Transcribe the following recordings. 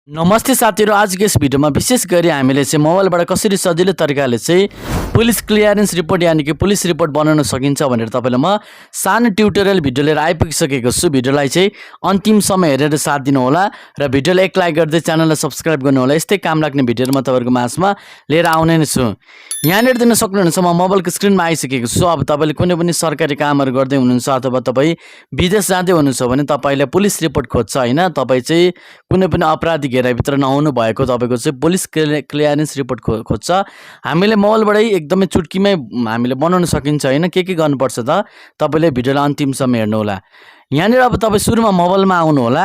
नमस्ते साथीहरु, आजको यस भिडियोमा विशेष गरी हामीले चाहिँ मोबाइलबाट कसरी सजिलो तरिकाले चाहिँ पुलिस क्लियरेन्स रिपोर्ट यानी कि पुलिस रिपोर्ट बनाउन सकिन्छ भनेर तपाईलाई म सानो ट्युटोरियल भिडियो लिएर आइपुगिसकेको छु। भिडियोलाई चाहिँ अन्तिमसम्म हेरेर साथ दिनु होला र भिडियोलाई एक लाइक गर्दै च्यानललाई सब्स्क्राइब गर्नु होला। यस्तै काम लाग्ने भिडियोहरु म तपाईहरुको माझमा लिएर आउने नै छु। यहाँनिर देख्न सक्नुहुन्छ म मोबाइलको स्क्रिनमा आइसकेको छु। अब तपाईले कुनै पनि सरकारी कामहरु गर्दै हुनुहुन्छ अथवा तपाई विदेश जाँदै हुनुहुन्छ भने तपाईले पुलिस रिपोर्ट खोज्छ हैन, तपाई चाहिँ कुनै पनि अपराधी घेराभित्र नहुनु भएको तपाईको चाहिँ पुलिस क्लियरेन्स रिपोर्ट खोज्छ। हामीले मोबाइलबाटै एकदमै चुटकीमै हामीले बनाउन सकिन्छ हैन। के गर्नुपर्छ त तपाईले भिडियोलाई अन्तिमसम्म हेर्नु होला। यहाँनिर अब तपाई सुरुमा मोबाइलमा आउनु होला।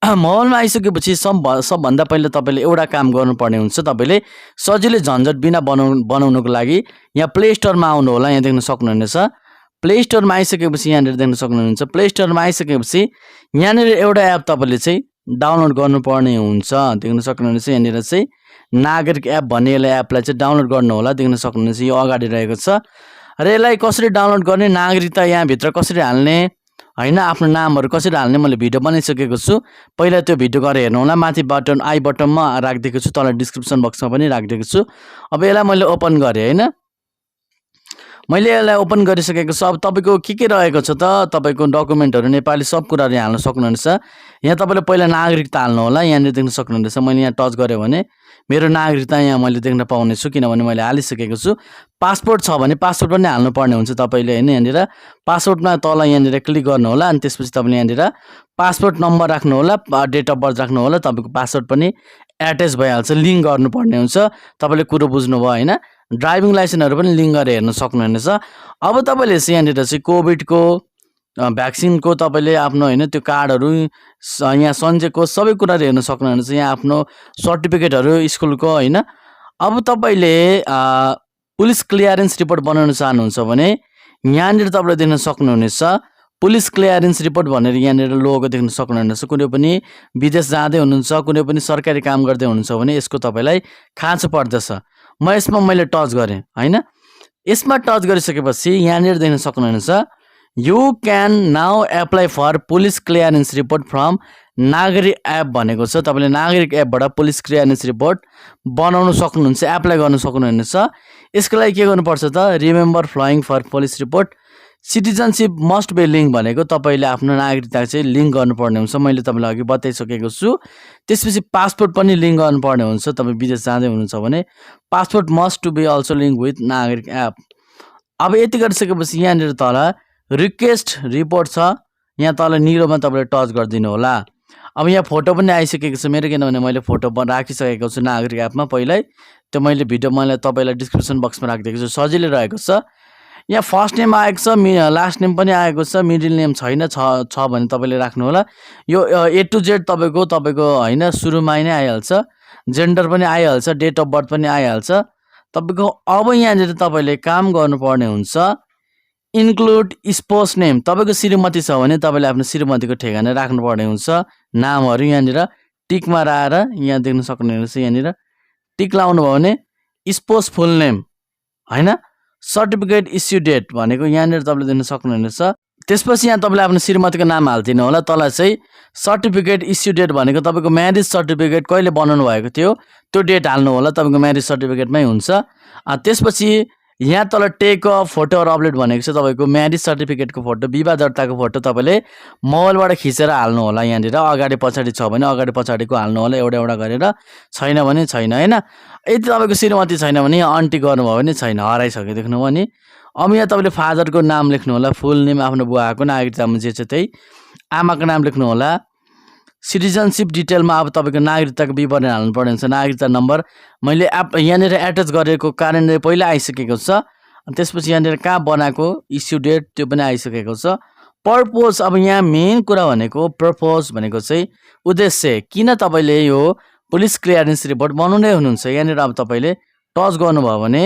मोबाइलमा आइसकेपछि सबभन्दा पहिले तपाईले एउटा काम गर्नुपर्ने हुन्छ। तपाईले सजिलै झन्झट बिना बनाउनको लागि यहाँ प्ले स्टोरमा आउनु होला। यहाँ देख्न सक्नुहुनेछ प्ले स्टोरमा आइसकेपछि यहाँनिर देख्न सक्नुहुन्छ प्ले स्टोरमा आइसकेपछि यहाँनिर एउटा एप तपाईले चाहिँ डाउनलोड गर्नुपर्ने हुन्छ। देख्न सक्नुहुनेछ यहाँनिर चाहिँ नागरिक एप भन्ने एपलाई चाहिँ डाउनलोड गर्नु होला। देख्न सक्नुहुनेछ यो अगाडि रहेको छ र यसलाई कसरी डाउनलोड गर्ने, नागरिकता यहाँ भित्र कसरी हाल्ने हैन, आफ्नो नामहरु कसरी हाल्ने मैले भिडियो बनाइसकेको छु। पहिला त्यो भिडियो गएर हेर्नु होला। माथि बटन आई बटनमा राखिदिएको छु, तल डिस्क्रिप्सन बक्समा पनि राखिदिएको छु। अब यसलाई मैले ओपन गरे हैन, मैले यसलाई ओपन गरिसकेको छु। अब तपाईको के रहेको छ त तपाईको डकुमेन्टहरु नेपाली सब कुराहरु यहाँ हाल्न सक्नुहुनेछ। यहाँ तपाईले पहिला नागरिकता हाल्नु होला। यहाँनिर देख्न सक्नुहुनेछ मैले यहाँ टच गरे भने मेरो नागरिकता यहाँ मैले देख्न पाउने छु, किनभने मैले हालिसकेको छु। पासपोर्ट छ भने पासपोर्ट पनि हाल्नु पर्ने हुन्छ तपाईले हैन। यहाँनिर पासपोर्टमा तल यहाँनिर क्लिक गर्नु होला अनि त्यसपछि तपाईले यहाँनिर पासपोर्ट नम्बर राख्नु होला, डेट अफ बर्थ राख्नु होला। तपाईको पासपोर्ट पनि एट्याच भइहाल्छ, लिंक गर्नुपर्ने हुन्छ। तपाईले कुरो बुझ्नुभयो हैन। ड्राइभिङ लाइसेन्सहरु पनि लिंक गरेर हेर्न सक्नुहुनेछ। अब तपाईले चाहिँ यहाँनिर चाहिँ कोभिडको भ्याक्सिनको तपाईले आफ्नो हैन त्यो कार्डहरु यहाँ सञ्चयको सबै कुराहरु हेर्न सक्नुहुनेछ। यहाँ आफ्नो सर्टिफिकेटहरु स्कुलको हैन। अब तपाईले पुलिस क्लियरेन्स रिपोर्ट बनाउन चाहनुहुन्छ भने यहाँनिर तपाईले देख्न सक्नुहुनेछ पुलिस क्लियरेन्स रिपोर्ट भनेर यहाँनिर लोगो देख्न सक्नुहुनेछ। कुनै पनि विदेश जाँदै हुनुहुन्छ, कुनै पनि सरकारी काम गर्दै हुनुहुन्छ भने यसको तपाईलाई खाँचो पर्दछ। यसमा मैले टच गरे हैन। यसमा टच गरिसकेपछि यहाँनिर देख्न सक्नुहुनेछ you can now apply for police clearance report from Nagarik app भनेको छ। तपाईले नागरिक एपबाट पुलिस क्लियरेन्स रिपोर्ट बनाउन सक्नुहुन्छ, एप्लाई गर्न सक्नुहुनेछ। यसको लागि के गर्नुपर्छ त remember flying for police report citizenship must be link भनेको तपाईले आफ्नो नागरिकता चाहिँ लिंक गर्नुपर्ने हुन्छ। मैले तपाईलाई अघि बताइसकेको छु। त्यसपछि पासपोर्ट पनि लिंक गर्नुपर्ने हुन्छ। तपाई विदेश जाँदै हुनुहुन्छ भने passport must to be also link with Nagarik app. अब यति गरिसकेपछि यहाँनिर तल रिक्वेस्ट रिपोर्ट छ, यहाँ तल निलोमा तपाईले टच गरिदिनु होला। अब यहाँ फोटो पनि आइसकेको छ मेरो, किनभने मैले फोटो राखिसकेको छु नागरिक एपमा पहिल्यै। त्यो मैले भिडियो मैले तपाईलाई डिस्क्रिप्सन बक्समा राखिदिएको छु, सजिलै रहेको छ। यहाँ फर्स्ट नेम आएको छ, लास्ट नेम पनि आएको छ, मिडल नेम छैन, छ भने तपाईले राख्नु होला। यो ए टु जेड तपाईको हैन सुरुमा नै आइहाल्छ, जेन्डर पनि आइहाल्छ, डेट अफ बर्थ पनि आइहाल्छ तपाईको। अब यहाँनिर तपाईले काम गर्नुपर्ने हुन्छ इन्क्लुड स्पोज नेम। तपाईको श्रीमती छ भने तपाईले आफ्नो श्रीमतीको ठेगाना राख्नुपर्ने हुन्छ। नामहरु यहाँनिर टिकमा राखेर यहाँ देख्न सक्नुहुनेछ, यहाँनिर टिक लाउनु भयो भने स्पोज फुल नेम हैन। सर्टिफिकेट इस्यु डेट भनेको यहाँनिर तपाईले देख्न सक्नुहुनेछ। त्यसपछि यहाँ तपाईले आफ्नो श्रीमतीको नाम हाल्दिनु होला। तल चाहिँ सर्टिफिकेट इस्यु डेट भनेको तपाईको म्यारेज सर्टिफिकेट कहिले बनाउनु भएको थियो त्यो डेट हाल्नु होला, तपाईको म्यारेज सर्टिफिकेटमै हुन्छ। त्यसपछि यहाँ तल टेक अ फोटो र अपलोड भनेको छ तपाईको म्यारेज सर्टिफिकेटको फोटो, विवाह दर्ताको फोटो तपाईले मोबाइलबाट खिचेर हाल्नु होला। यहाँनिर अगाडि पछाडि छ भने अगाडि पछाडिको हाल्नु होला, एउटा एउटा गरेर, छैन भने छैन हैन। यदि तपाईको श्रीमती छैन भने यहाँ अन्टी गर्नुभयो भने छैन, हराइसक्यो देख्नुभयो नि। अब यहाँ तपाईले फादरको नाम लेख्नु होला, फुल नेम आफ्नो बुवाको नागरिकतामा जे छ त्यही, आमाको नाम लेख्नु होला। सिटिजनशिप डिटेलमा अब तपाईको नागरिकताको विवरण हाल्नुपर्ने हुन्छ। नागरिकता नम्बर मैले यहाँनिर एट्याच गरेको कारणले पहिला आइसकेको छ। त्यसपछि यहाँनिर कहाँ बनाएको इस्यु डेट त्यो पनि आइसकेको छ। पर्पज अब यहाँ मेन कुरा भनेको पर्पज भनेको चाहिँ उद्देश्य, किन तपाईले यो पुलिस क्लियरेन्स रिपोर्ट बनाउँदै हुनुहुन्छ। यहाँनिर अब तपाईले टच गर्नुभयो भने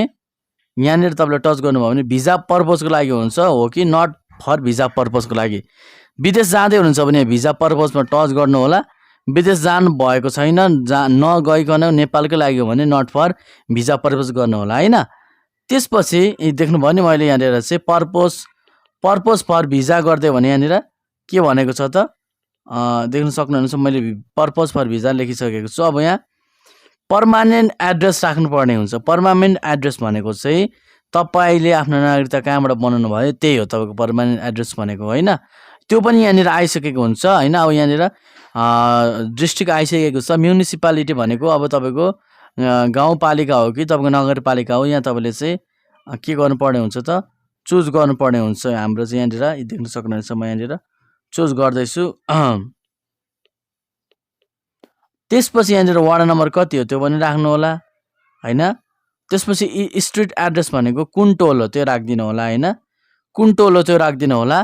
यहाँनिर तपाईले टच गर्नुभयो भने भिजा पर्पजको लागि हुन्छ हो कि नट फर भिजा पर्पजको लागि। विदेश जाँदै हुनुहुन्छ भने भिजा पर्पजमा टच गर्नु होला। विदेश जानु भएको छैन, नगइकन नेपालकै लागि हो भने नट फर भिजा पर्पज गर्नु होला हैन। त्यसपछि देख्नुभयो नि मैले यहाँनिर चाहिँ पर्पज फर भिजा गर्दै भने यहाँनिर के भनेको छ त देख्न सक्नुहुन्छ मैले पर्पज फर भिजा लेखिसकेको छु। अब यहाँ पर्मानेन्ट एड्रेस राख्नुपर्ने हुन्छ। पर्मानेन्ट एड्रेस भनेको चाहिँ तपाईँले आफ्नो नागरिकता कहाँबाट बनाउनु भयो त्यही हो तपाईँको पर्मानेन्ट एड्रेस भनेको होइन। त्यो पनि यहाँनिर आइसकेको हुन्छ होइन। अब यहाँनिर डिस्ट्रिक्ट आइसकेको छ। म्युनिसिपालिटी भनेको अब तपाईँको गाउँपालिका हो कि तपाईँको नगरपालिका हो, यहाँ तपाईँले चाहिँ के गर्नुपर्ने हुन्छ त चुज गर्नुपर्ने हुन्छ। हाम्रो चाहिँ यहाँनिर देख्न सक्नुहुन्छ म यहाँनिर चुज गर्दैछु। त्यसपछि यहाँनिर वार्ड नम्बर कति हो त्यो पनि राख्नु होला होइन। त्यसपछि स्ट्रिट एड्रेस भनेको कुन टोल हो त्यो राखिदिनु होला होइन, कुन टोल हो त्यो राखिदिनु होला।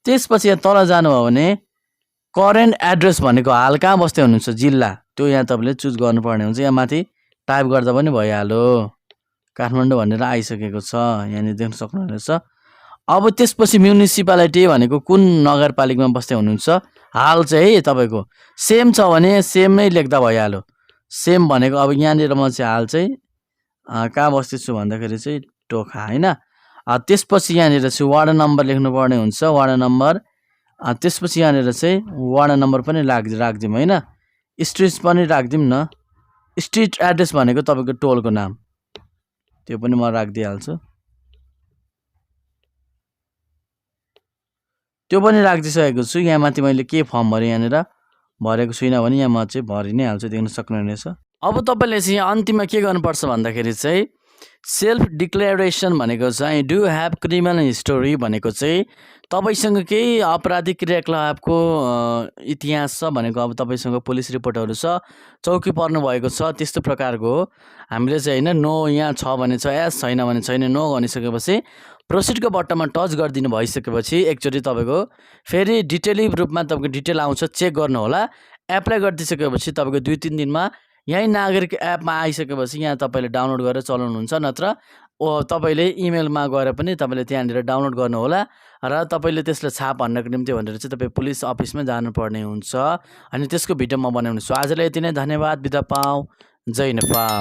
त्यसपछि यहाँ तल जानुभयो भने करेन्ट एड्रेस भनेको हाल कहाँ बस्दै हुनुहुन्छ जिल्ला, त्यो यहाँ तपाईँले चुज गर्नुपर्ने हुन्छ। यहाँ माथि टाइप गर्दा पनि भइहाल्यो, काठमाडौँ भनेर आइसकेको छ, यहाँनिर देख्न सक्नुहुनेछ। अब त्यसपछि म्युनिसिपालिटी भनेको कुन नगरपालिकामा बस्दै हुनुहुन्छ हाल चाहिँ है तपाईँको सेम छ भने सेम नै लेख्दा भइहाल्यो। सेम भनेको अब यहाँनिर म चाहिँ हाल चाहिँ कहाँ बस्दैछु भन्दाखेरि चाहिँ टोखा होइन। त्यसपछि यहाँनिर चाहिँ वार्ड नम्बर लेख्नुपर्ने हुन्छ, वार्ड नम्बर। त्यसपछि यहाँनिर चाहिँ वार्ड नम्बर पनि राखिदिउँ होइन, स्ट्रिट पनि राखिदिउँ न। स्ट्रिट एड्रेस भनेको तपाईँको टोलको नाम, त्यो पनि म राखिदिइहाल्छु। त्यो पनि राखिदिइसकेको छु। यहाँ माथि मैले के फर्म भरेँ यहाँनिर भरेको छुइनँ भने यहाँ म चाहिँ भरि नै हाल्छु, देख्न सक्नुहुनेछ। अब तपाईँले चाहिँ अन्तिममा के गर्नुपर्छ भन्दाखेरि चाहिँ सेल्फ डिक्लेरेसन भनेको चाहिँ डु ह्याभ क्रिमिनल हिस्टोरी भनेको चाहिँ तपाईँसँग केही आपराधिक क्रियाकलापको इतिहास छ भनेको, अब तपाईँसँग पुलिस रिपोर्टहरू छ, चौकी पर्नु भएको छ, त्यस्तो प्रकारको हो। हामीले चाहिँ होइन नो यहाँ छ भने छ, एस छैन भने छैन, नो भनिसकेपछि प्रोसिडको बटनमा टच गरिदिनु भइसकेपछि एकचोटि तपाईँको फेरि डिटेली रूपमा तपाईँको डिटेल आउँछ, चेक गर्नु होला। एप्लाई गरिदिइसकेपछि तपाईँको 2-3 दिनमा यहीँ नागरिक एपमा आइसकेपछि यहाँ तपाईँले डाउनलोड गरेर चलाउनुहुन्छ, नत्र तपाईँले इमेलमा गएर पनि तपाईँले त्यहाँनिर डाउनलोड गर्नुहोला र तपाईँले त्यसलाई छाप हान्नको निम्ति भनेर चाहिँ तपाईँ पुलिस अफिसमै जानुपर्ने हुन्छ। अनि त्यसको भिडियो म बनाउने छु। आजलाई यति नै, धन्यवाद, बिदा पाऊँ, जय नेपाल।